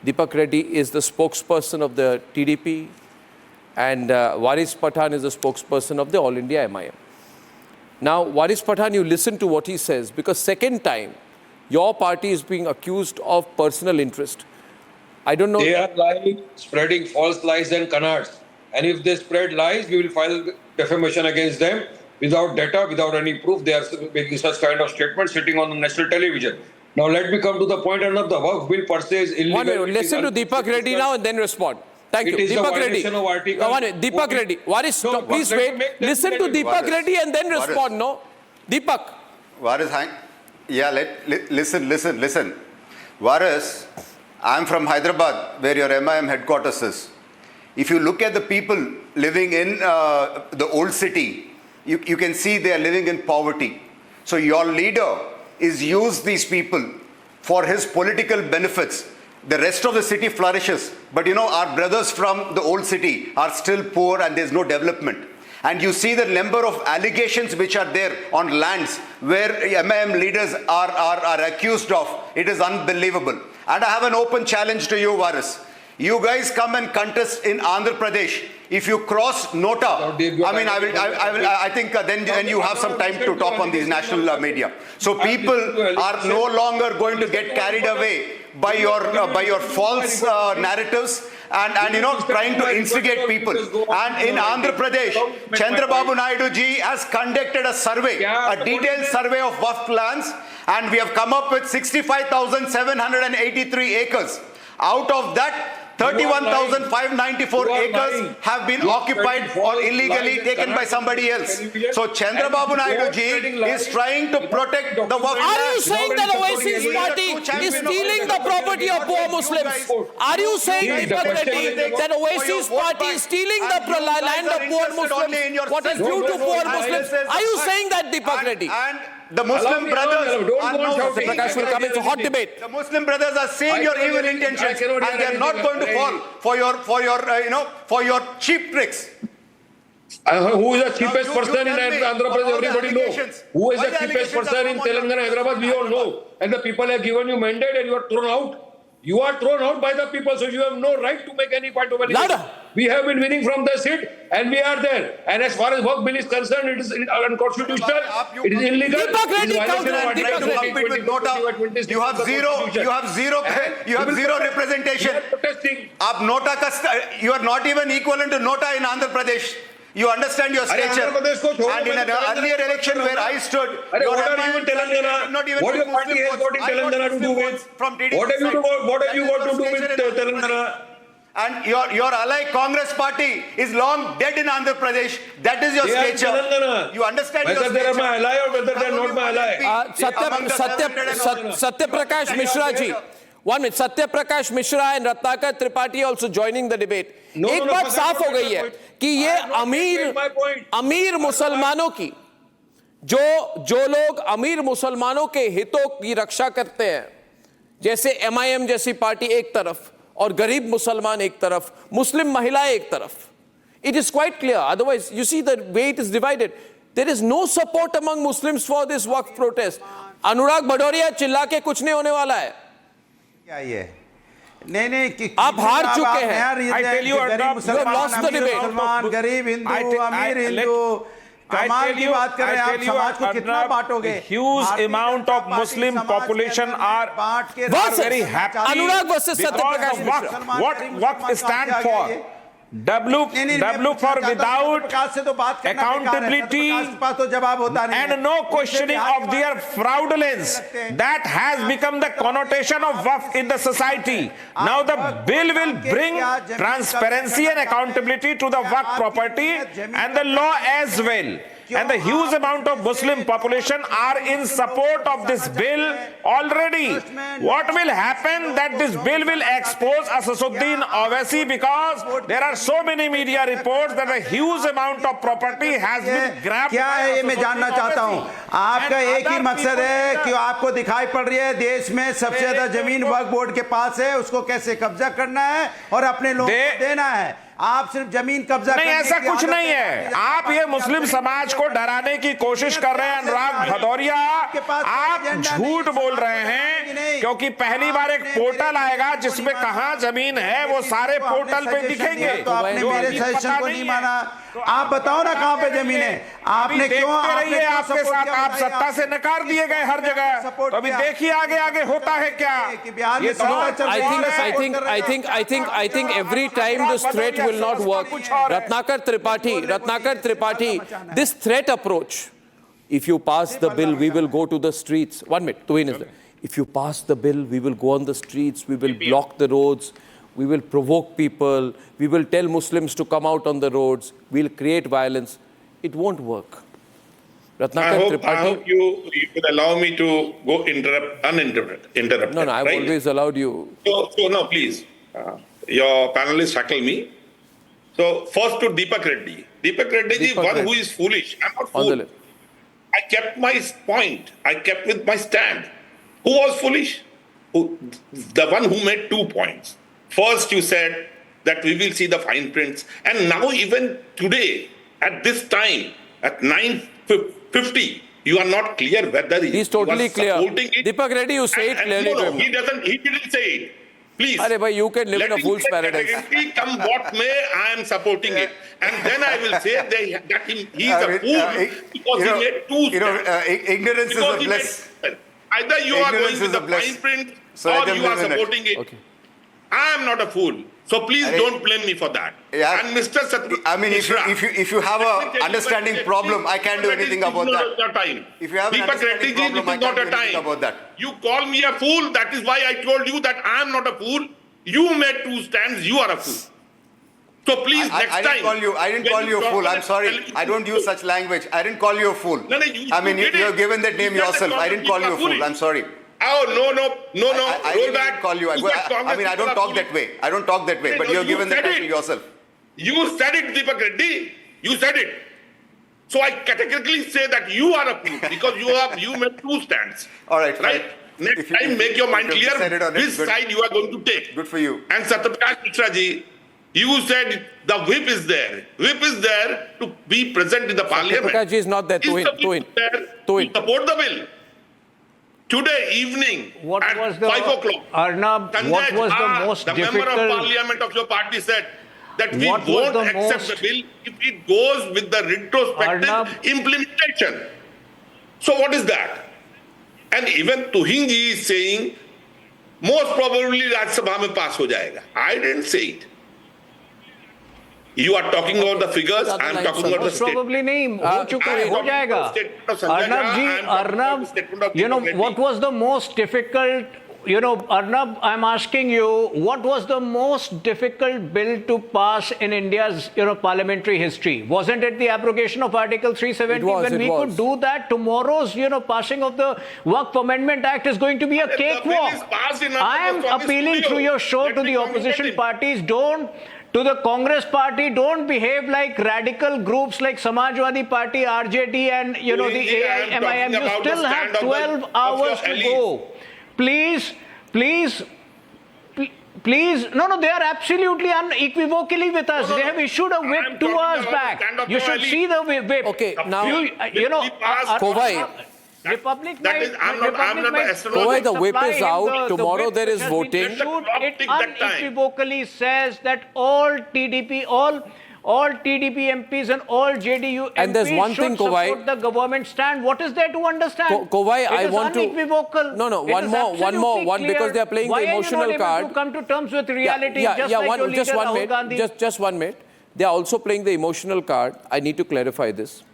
Deepak Reddy is the spokesperson of the TDP. And Waris Pathan is the spokesperson of the All India MIM. Now, Waris Pathan, you listen to what he says, because second time, your party is being accused of personal interest. I don't know. They are lying, spreading false lies and canards. And if they spread lies, we will file defamation against them without data, without any proof. They are making such kind of statements sitting on the national television. Now, let me come to the point, Arnab. The WAQF bill per se is illegal. 1 minute. Listen to Deepak Reddy now and then respond. Thank you. Deepak Reddy. 1 minute. Deepak Reddy. Waris, please wait. Listen to Deepak Reddy and then respond. No? Deepak. Waris, yeah, listen. Waris, I'm from Hyderabad, where your MIM headquarters is. If you look at the people living in the old city, you can see they are living in poverty. So your leader is used these people for his political benefits. The rest of the city flourishes. But you know, our brothers from the old city are still poor and there's no development. And you see the number of allegations which are there on lands where MIM leaders are accused of. It is unbelievable. And I have an open challenge to you, Waris. You guys come and contest in Andhra Pradesh. If you cross Nota, I think then you have some time to talk on these national media. So people are no longer going to get carried away by your false narratives and you know, trying to instigate people. And in Andhra Pradesh, Chandrababu Naidu ji has conducted a survey, a detailed survey of WAQF lands, and we have come up with 65,783 acres. Out of that, 31,594 acres have been occupied or illegally taken by somebody else. So Chandrababu Naidu ji is trying to protect the WAQF. Are you saying that Oasis party is stealing the property of poor Muslims? Are you saying, Deepak Reddy, that Oasis party is stealing the land of poor Muslims? What is due to poor Muslims? Are you saying that, Deepak Reddy? The Muslim brothers are now, Prakash will come. It's a hot debate. The Muslim brothers are seeing your evil intentions, and they are not going to fall for your cheap tricks. Who is the cheapest person in Andhra Pradesh? Everybody knows. Who is the cheapest person in Telangana, Hyderabad? We all know. And the people have given you mandate, and you are thrown out. You are thrown out by the people, so you have no right to make any point of anything. We have been winning from the seat, and we are there. And as far as WAQF bill is concerned, it is unconstitutional. It is illegal. You have zero representation. You are not even equivalent to Nota in Andhra Pradesh. You understand your stature. And in an earlier election where I stood, what are you in Telangana? What your party has got in Telangana to do with? What have you got to do with Telangana? And your ally Congress party is long dead in Andhra Pradesh. That is your stature. You understand your stature. Whether they are my ally or whether they are not my ally. Satya Prakash Mishra ji. 1 minute. Satya Prakash Mishra and Ratnakar Tripathi also joining the debate. एक बात साफ हो गई है कि ये अमीर मुसलमानों की जो लोग अमीर मुसलमानों के हितों की रक्षा करते हैं, जैसे MIM जैसी पार्टी एक तरफ और गरीब मुसलमान एक तरफ, मुस्लिम महिलाएं एक तरफ. It is quite clear. Otherwise, you see the way it is divided. There is no support among Muslims for this WAQF protest. अनुराग भदौरिया चिल्ला के कुछ नहीं होने वाला है. क्या ये? नहीं आप हार चुके हैं. I tell you, मुसलमान गरीब हिंदू अमीर हिंदू कमाल की बात कर रहे हैं. आप समाज को कितना बांटोगे? Huge amount of Muslim population are very happy. Anurag versus Satya Prakash Mishra. What WAQF stand for? W for without accountability and no questioning of their fraudulence. That has become the connotation of WAQF in the society. Now the bill will bring transparency and accountability to the WAQF property and the law as well. and the huge amount of Muslim population are in support of this bill already. What will happen that this bill will expose Asaduddin Owaisi, because there are so many media reports that a huge amount of property has been grabbed. क्या है ये मैं जानना चाहता हूँ. आपका एक ही मकसद है कि आपको दिखाई पड़ रही है देश में सबसे ज्यादा जमीन वक्फ बोर्ड के पास है, उसको कैसे कब्जा करना है और अपने लोगों को देना है. आप सिर्फ जमीन कब्जा नहीं, ऐसा कुछ नहीं है. आप ये मुस्लिम समाज को डराने की कोशिश कर रहे हैं अनुराग भदौरिया. आप झूठ बोल रहे हैं, क्योंकि पहली बार एक पोर्टल आएगा जिसमें कहां जमीन है वो सारे पोर्टल पे दिखेंगे. तो आपने मेरे सजेशन को नहीं माना. आप बताओ ना कहां पे जमीन है. आपने क्यों आपके साथ आप सत्ता से नकार दिए गए हर जगह. तो अभी देखिए आगे आगे होता है क्या. I think every time this threat will not work. Ratnakar Tripathi, this threat approach, if you pass the bill, we will go to the streets. 1 minute, Tuhin is there. If you pass the bill, we will go on the streets, we will block the roads, we will provoke people, we will tell Muslims to come out on the roads, we'll create violence. It won't work. Ratnakar Tripathi. I hope you will allow me to go uninterrupted. No, I've always allowed you. So no, please. Your panelists tackle me. So first to Deepak Reddy. Deepak Reddy is one who is foolish. I'm not fool. I kept my point. I kept with my stand. Who was foolish? The one who made 2 points. First you said that we will see the fine prints. And now even today, at this time, at 9:50, you are not clear whether he's totally clear. Deepak Reddy, you say it clearly to him. He didn't say it. Please. Arey bhai, you can live in a fool's paradise. Come what may, I am supporting it. And then I will say that he is a fool because he made 2 steps. Ignorance is a bliss. Either you are going with the fine print or you are supporting it. Okay. I am not a fool. So please don't blame me for that. Yeah. And Mr. Satru, I mean, if you have a understanding problem, I can't do anything about that. If you have an understanding problem, I can't do anything about that. You call me a fool. That is why I told you that I am not a fool. You made 2 stands. You are a fool. So please, next time. I didn't call you a fool. I'm sorry. I don't use such language. I didn't call you a fool. I mean, you have given that name yourself. I didn't call you a fool. I'm sorry. Oh, no. I Roll back. Call you. I mean, I don't talk that way. I don't talk that way. But you have given that title yourself. You said it, Deepak Reddy. You said it. So I categorically say that you are a fool because you made 2 stands. All right. Next time, make your mind clear which side you are going to take. Good for you. And Satyaprakash Mishra ji, you said the whip is there. Whip is there to be present in the parliament. Satyaprakash ji is not there. To support the bill. Today evening at 5 o'clock, Arnab, what was the most difficult... The member of parliament of your party said that we won't accept the bill if it goes with the retrospective implementation. So what is that? And even Tuhin ji is saying, most probably Rajya Sabha mein pass ho jayega. I didn't say it. You are talking about the figures, I am talking about the state. Probably nahi, ho chuka hai, ho jayega. Arnab, you know, what was the most difficult, Arnab, I'm asking you, what was the most difficult bill to pass in India's, parliamentary history? Wasn't it the abrogation of Article 370? When we could do that, tomorrow's, passing of the WAQF Amendment Act is going to be a cakewalk. I am appealing through your show to the opposition parties, to the Congress party, don't behave like radical groups like Samajwadi Party, RJD and, the AIMIM. You still have 12 hours to go. Please. No, they are absolutely unequivocally with us. They have issued a whip 2 hours back. You should see the whip. Okay, now, Kovai. Kovai, the whip is out. Tomorrow there is voting. It unequivocally says that all TDP MPs and all JDU and there's MPs one should thing, Kovai, support the government stand. What is there to understand? Kovai, I want unequivocal. No, one more, because they are playing the emotional card. Why are you not able to come to terms with reality? Just 1 minute. They are also playing the emotional card. I need to clarify this.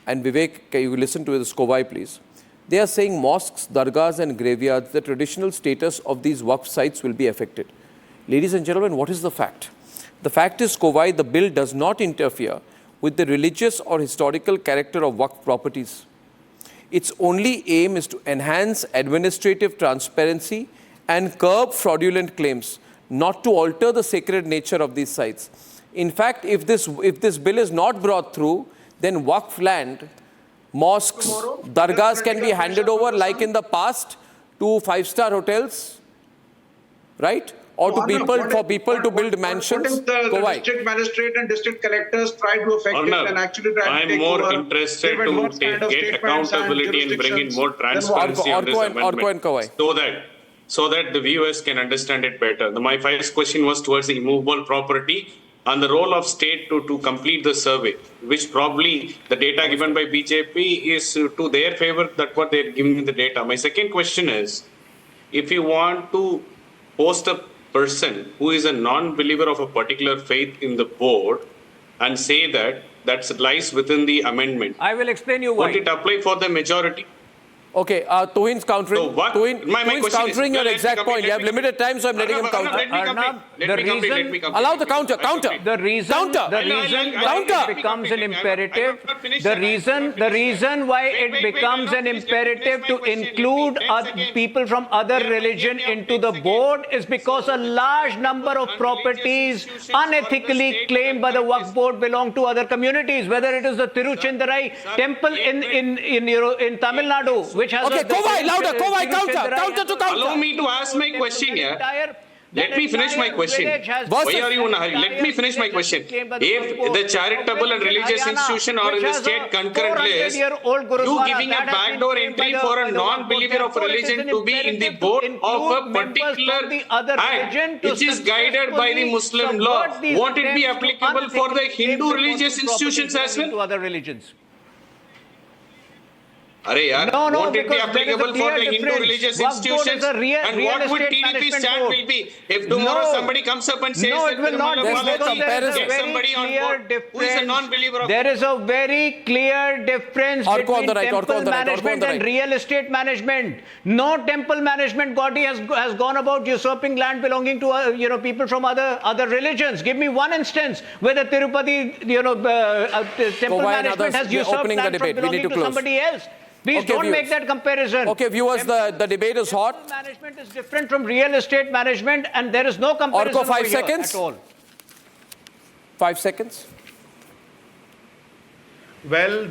And Vivek, can you listen to this, Kovai, please? They are saying mosques, dargahs and graveyards, the traditional status of these WAQF sites will be affected. Ladies and gentlemen, what is the fact? The fact is, Kovai, the bill does not interfere with the religious or historical character of WAQF properties. Its only aim is to enhance administrative transparency and curb fraudulent claims, not to alter the sacred nature of these sites. In fact, if this bill is not brought through, then WAQF land, mosques, dargahs can be handed over like in the past to five-star hotels, right? Or to people to build mansions. What if the district magistrate and district collectors try to affect it and actually try to take over? I'm more interested to get accountability and bring in more transparency on this amendment so that the viewers can understand it better. My first question was towards the immovable property and the role of state to complete the survey, which probably the data given by BJP is to their favor. That's what they're giving me the data. My second question is, if you want to post a person who is a non-believer of a particular faith in the board and say that lies within the amendment, I will explain you why. Would it apply for the majority? Okay, Tuhin's countering. So what? Tuhin's countering your exact point. You have limited time, so I'm letting him counter. Allow the counter. The reason it becomes an imperative. The reason why it becomes an imperative to include people from other religion into the board is because a large number of properties unethically claimed by the WAQF board belong to other communities. Whether it is the Tiruchendurai temple in Tamil Nadu, which has louder, counter to counter. Allow me to ask my question here. Let me finish my question. Why are you in a hurry? Let me finish my question. If the charitable and religious institution are in the state concurrent list, you giving a backdoor entry for a non-believer of religion to be in the board of a particular act which is guided by the Muslim law, won't it be applicable for the Hindu religious institutions as well? To other religions. Won't it be applicable for the Hindu religious institutions? And what would TDP stand will be if tomorrow somebody comes up and says that get somebody on board who is a non-believer? There is a very clear difference between temple management and real estate management. No temple management body has gone about usurping land belonging to people from other religions. Give me one instance where the Tirupati temple management has usurped land from belonging to somebody else. Please don't make that comparison. Okay, viewers, the debate is hot. Temple management is different from real estate management, and there is no comparison 5 seconds. at all. 5 seconds. Well,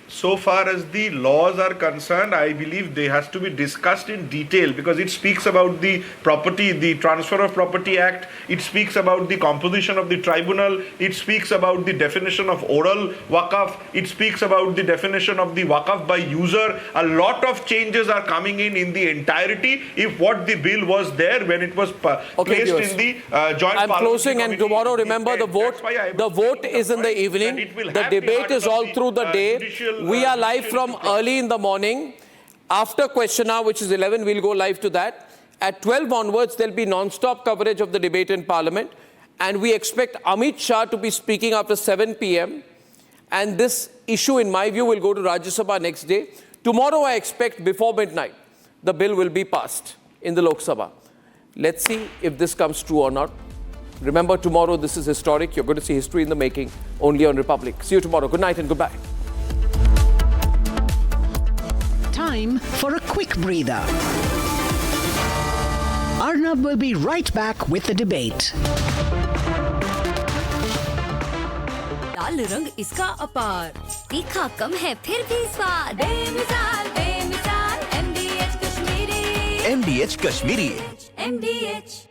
so far as the laws are concerned, I believe they has to be discussed in detail because it speaks about the property, the Transfer of Property Act. It speaks about the composition of the tribunal. It speaks about the definition of oral waqf. It speaks about the definition of the waqf by user. A lot of changes are coming in the entirety if what the bill was there when it was placed viewers, in the joint I'm closing, and committee. tomorrow, remember, the vote is in the evening. The debate is all through the day. We are live from early in the morning. After question hour, which is 11, we'll go live to that. At 12 onwards, there'll be non-stop coverage of the debate in Parliament. And we expect Amit Shah to be speaking after 7 p.m. And this issue, in my view, will go to Rajya Sabha next day. Tomorrow, I expect before midnight, the bill will be passed in the Lok Sabha. Let's see if this comes true or not. Remember, tomorrow, this is historic. You're going to see history in the making only on Republic. See you tomorrow. Good night and goodbye. Time for a quick breather. Arnab will be right back with the debate. लाल रंग इसका अपार, तीखा कम है फिर भी स्वाद, बेमिसाल बेमिसाल MDH Kashmiri, MDH Kashmiri. MDH